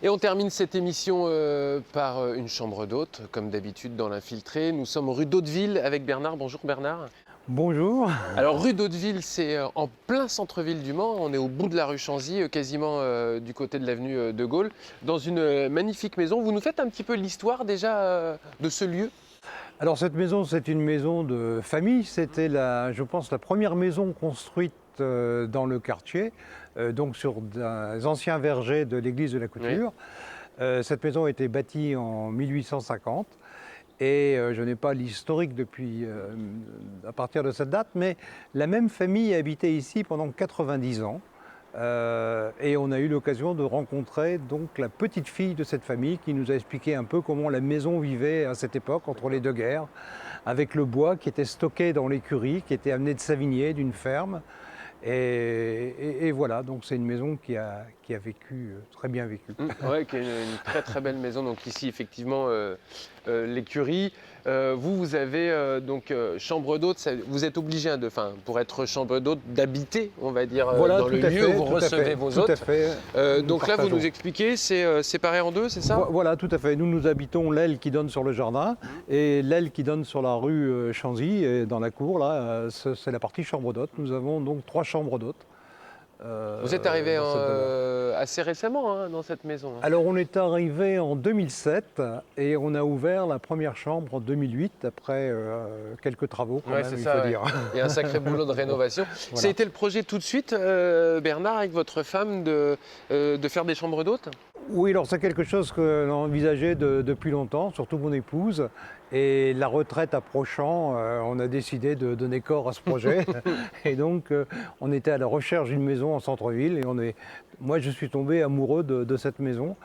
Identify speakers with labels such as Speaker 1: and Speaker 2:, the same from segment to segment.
Speaker 1: Et on termine cette émission par une chambre d'hôte, comme d'habitude dans l'Infiltré. Nous sommes rue d'Hauteville avec Bernard. Bonjour Bernard.
Speaker 2: Bonjour.
Speaker 1: Alors rue d'Hauteville, c'est en plein centre-ville du Mans. On est au bout de la rue Chanzy, quasiment du côté de l'avenue de Gaulle, dans une magnifique maison. Vous nous faites un petit peu l'histoire déjà de ce lieu?
Speaker 2: Alors cette maison, c'est une maison de famille. C'était, je pense, la première maison construite dans le quartier, donc sur des anciens vergers de l'église de la Couture. Oui. Cette maison a été bâtie en 1850 et je n'ai pas l'historique depuis à partir de cette date, mais la même famille a habité ici pendant 90 ans. Et on a eu l'occasion de rencontrer donc la petite fille de cette famille qui nous a expliqué un peu comment la maison vivait à cette époque, entre les deux guerres, avec le bois qui était stocké dans l'écurie, qui était amené de Savigné, d'une ferme. Et voilà, donc c'est une maison qui a vécu, très bien vécu.
Speaker 1: Oui, qui est une très très belle maison. Donc ici, effectivement, l'écurie. Vous avez donc chambre d'hôte. Vous êtes obligé, pour être chambre d'hôte, d'habiter, on va dire,
Speaker 2: voilà,
Speaker 1: dans le lieu où vous recevez vos hôtes.
Speaker 2: Tout à fait.
Speaker 1: Donc là, vous nous expliquez, c'est séparé en deux, c'est ça?
Speaker 2: Voilà, tout à fait. Nous habitons l'aile qui donne sur le jardin et l'aile qui donne sur la rue Chanzy, et dans la cour, là, c'est la partie chambre d'hôte. Nous avons donc 3 chambres d'hôtes.
Speaker 1: Vous êtes arrivé assez récemment dans cette maison.
Speaker 2: Alors on est arrivé en 2007 et on a ouvert la première chambre en 2008 après quelques travaux quand même, il faut dire.
Speaker 1: Il y a un sacré boulot de rénovation. Voilà. C'était le projet tout de suite, Bernard, avec votre femme, de faire des chambres d'hôtes?
Speaker 2: Oui, alors c'est quelque chose que l'on envisageait depuis longtemps, surtout mon épouse. Et la retraite approchant, on a décidé de donner corps à ce projet. Et donc, on était à la recherche d'une maison en centre-ville. Et moi, je suis tombé amoureux de cette maison,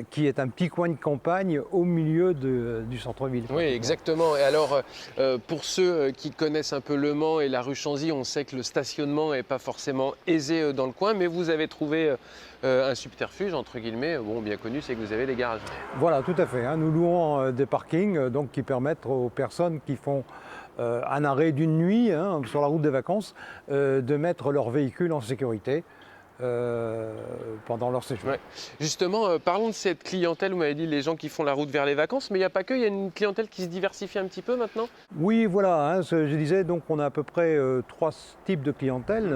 Speaker 2: qui est un petit coin de campagne au milieu du centre-ville.
Speaker 1: Oui, exactement. Et alors, pour ceux qui connaissent un peu Le Mans et la rue Chanzy, on sait que le stationnement n'est pas forcément aisé dans le coin, mais vous avez trouvé un subterfuge, entre guillemets, bien connu, c'est que vous avez des garages.
Speaker 2: Voilà, tout à fait. Nous louons des parkings donc, qui permettent aux personnes qui font un arrêt d'une nuit sur la route des vacances de mettre leur véhicule en sécurité pendant leur séjour.
Speaker 1: Ouais. Justement, parlons de cette clientèle. Vous m'avez dit les gens qui font la route vers les vacances, mais il n'y a pas que, il y a une clientèle qui se diversifie un petit peu maintenant?
Speaker 2: Oui, voilà, je disais, donc on a à peu près 3 types de clientèle.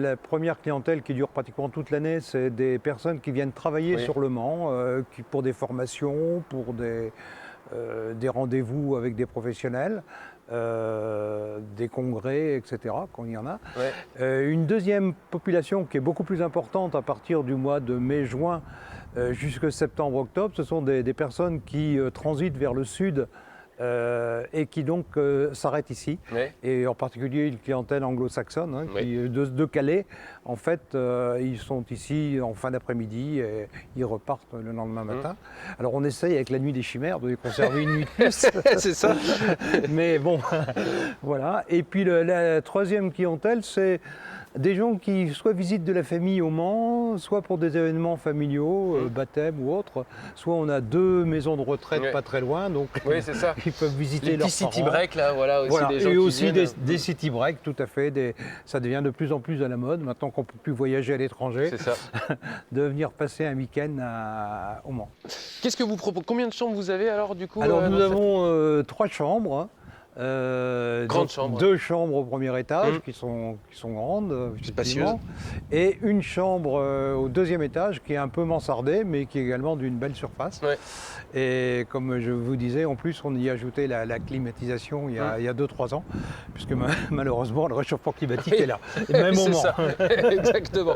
Speaker 2: La première clientèle qui dure pratiquement toute l'année, c'est des personnes qui viennent travailler sur Le Mans, pour des formations, pour des rendez-vous avec des professionnels. Des congrès, etc., quand il y en a. Ouais. Une deuxième population qui est beaucoup plus importante à partir du mois de mai-juin jusqu'à septembre-octobre, ce sont des personnes qui transitent vers le sud et qui donc s'arrêtent ici. Ouais. Et en particulier une clientèle anglo-saxonne, qui de Calais. En fait, ils sont ici en fin d'après-midi et ils repartent le lendemain matin. Alors on essaye avec la nuit des chimères de les conserver une nuit de plus.
Speaker 1: C'est ça.
Speaker 2: Mais bon, voilà. Et puis la troisième clientèle, c'est des gens qui soit visitent de la famille au Mans, soit pour des événements familiaux, baptême ou autre. Soit on a 2 maisons de retraite pas très loin, donc
Speaker 1: c'est ça.
Speaker 2: Ils peuvent visiter leurs parents.
Speaker 1: Les city breaks, là, voilà, aussi voilà. Des gens
Speaker 2: et
Speaker 1: qui
Speaker 2: aussi
Speaker 1: viennent...
Speaker 2: des city breaks, tout à fait. Ça devient de plus en plus à la mode, maintenant qu'on ne peut plus voyager à l'étranger,
Speaker 1: c'est ça.
Speaker 2: de venir passer un week-end au Mans.
Speaker 1: Qu'est-ce que vous proposez? Combien de chambres vous avez alors du coup?
Speaker 2: Alors nous avons 3 chambres.
Speaker 1: Grande chambre.
Speaker 2: 2 chambres au premier étage qui sont grandes,
Speaker 1: spacieuses,
Speaker 2: et une chambre au 2e étage qui est un peu mansardée mais qui est également d'une belle surface. Ouais. Et comme je vous disais, en plus on y a ajouté la climatisation il y a 2-3 ans, puisque malheureusement le réchauffement climatique est là, et même au Mans.
Speaker 1: Exactement.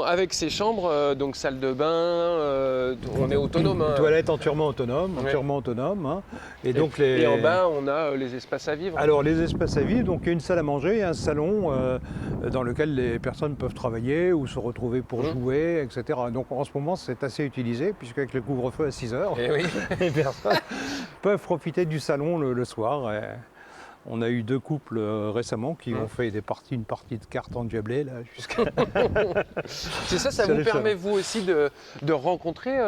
Speaker 1: Avec ces chambres, donc salle de bain, on est autonome.
Speaker 2: Toilette entièrement autonome, et donc
Speaker 1: et en bas on a les espaces à vivre.
Speaker 2: Alors les espaces à vivre, donc il y a une salle à manger et un salon dans lequel les personnes peuvent travailler ou se retrouver pour jouer, etc. Donc en ce moment c'est assez utilisé, puisqu'avec le couvre-feu à 6 heures, les personnes peuvent profiter du salon le soir. On a eu 2 couples récemment qui ont fait une partie de cartes endiablées là jusqu'à.
Speaker 1: C'est ça, ça vous permet vous aussi de rencontrer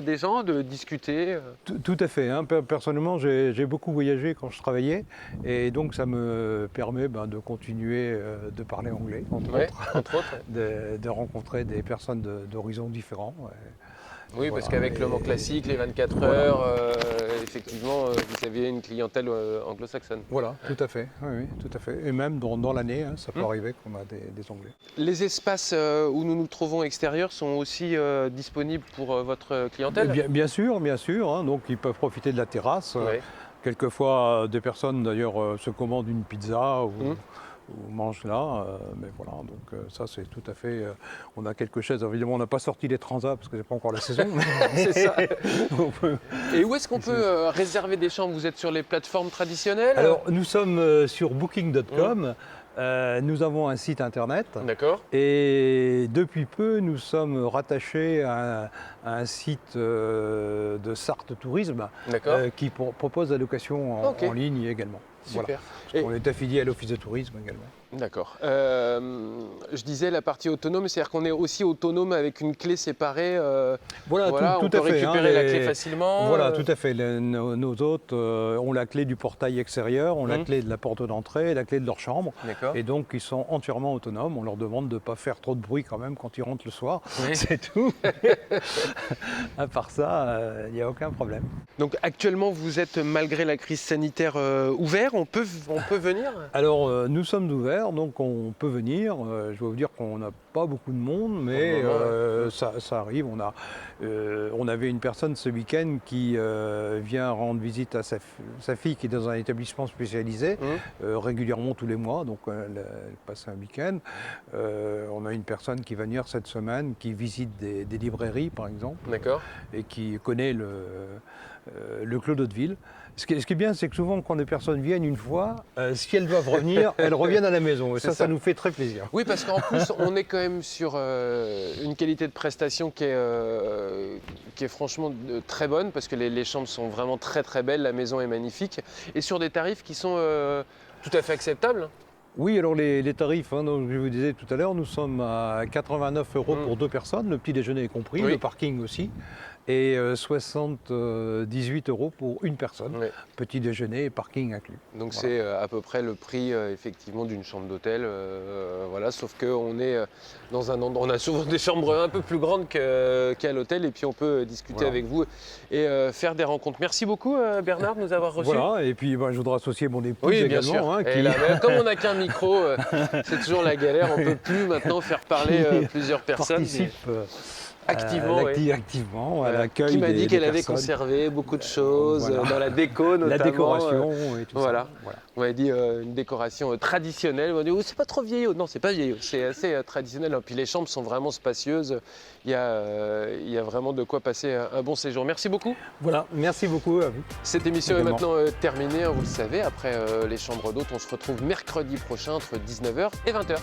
Speaker 1: des gens, de discuter
Speaker 2: Tout à fait. Hein. Personnellement, j'ai beaucoup voyagé quand je travaillais et donc ça me permet de continuer de parler anglais, entre autres, de rencontrer des personnes d'horizons différents.
Speaker 1: Oui, parce qu'avec Le Mans Classique, les 24 heures, effectivement, vous aviez une clientèle anglo-saxonne.
Speaker 2: Voilà, tout à fait. Oui, tout à fait. Et même dans l'année, ça peut arriver qu'on a des Anglais.
Speaker 1: Les espaces où nous nous trouvons extérieurs sont aussi disponibles pour votre clientèle ?
Speaker 2: Bien sûr, hein. Donc ils peuvent profiter de la terrasse. Quelquefois, des personnes d'ailleurs se commandent une pizza ou mange là, mais voilà, donc ça c'est tout à fait, on a quelques chaises, évidemment on n'a pas sorti les transats parce que c'est pas encore la saison.
Speaker 1: C'est ça. Et où est-ce qu'on peut réserver des chambres? Vous êtes sur les plateformes traditionnelles?
Speaker 2: Alors nous sommes sur booking.com. Nous avons un site internet.
Speaker 1: D'accord.
Speaker 2: Et depuis peu, nous sommes rattachés à un site de Sarthe Tourisme qui propose la location en ligne également.
Speaker 1: Super.
Speaker 2: Voilà. On est affilié à l'Office de tourisme également.
Speaker 1: D'accord. Je disais la partie autonome, c'est-à-dire qu'on est aussi autonome avec une clé séparée.
Speaker 2: Voilà,
Speaker 1: on peut récupérer la clé facilement.
Speaker 2: Voilà, tout à fait. Nos hôtes ont la clé du portail extérieur, ont la clé de la porte d'entrée et la clé de leur chambre. Et donc, ils sont entièrement autonomes. On leur demande de ne pas faire trop de bruit quand même quand ils rentrent le soir. Oui. C'est tout. À part ça, il n'y a aucun problème.
Speaker 1: Donc, actuellement, vous êtes, malgré la crise sanitaire, ouvert. On peut venir?
Speaker 2: Alors, nous sommes ouverts. Donc on peut venir, je vais vous dire qu'on n'a pas beaucoup de monde, mais ça arrive. On avait une personne ce week-end qui vient rendre visite à sa fille qui est dans un établissement spécialisé, régulièrement tous les mois, donc elle passe un week-end. On a une personne qui va venir cette semaine, qui visite des librairies par exemple, et qui connaît le Clos d'Hauteville. Ce qui est bien, c'est que souvent, quand des personnes viennent une fois, si elles doivent revenir, elles reviennent à la maison. Et ça nous fait très plaisir.
Speaker 1: Oui, parce qu'en plus, on est quand même sur une qualité de prestation qui est franchement très bonne, parce que les chambres sont vraiment très très belles, la maison est magnifique, et sur des tarifs qui sont tout à fait acceptables.
Speaker 2: Oui, alors les tarifs, donc je vous disais tout à l'heure, nous sommes à 89 € pour 2 personnes, le petit déjeuner est compris, le parking aussi. Et 78 € pour une personne, petit déjeuner et parking inclus.
Speaker 1: Donc c'est à peu près le prix effectivement d'une chambre d'hôtel, voilà, sauf qu'on est dans un endroit, on a souvent des chambres un peu plus grandes qu'à l'hôtel, et puis on peut discuter avec vous et faire des rencontres. Merci beaucoup Bernard de nous avoir reçus.
Speaker 2: Voilà, et puis je voudrais associer mon épouse également.
Speaker 1: Bien sûr. Là, comme on n'a qu'un micro, c'est toujours la galère, on ne peut plus maintenant faire parler plusieurs personnes. Activement,
Speaker 2: activement à l'accueil.
Speaker 1: Qui m'a dit qu'elle avait conservé beaucoup de choses dans la déco notamment.
Speaker 2: La décoration et tout ça.
Speaker 1: On m'a dit une décoration traditionnelle. On m'a dit c'est pas trop vieillot. Non, c'est pas vieillot, c'est assez traditionnel. Puis les chambres sont vraiment spacieuses. Il y a vraiment de quoi passer un bon séjour. Merci beaucoup.
Speaker 2: Voilà, merci beaucoup à vous.
Speaker 1: Cette émission est maintenant terminée, vous le savez. Après les chambres d'hôtes, on se retrouve mercredi prochain entre 19h et 20h.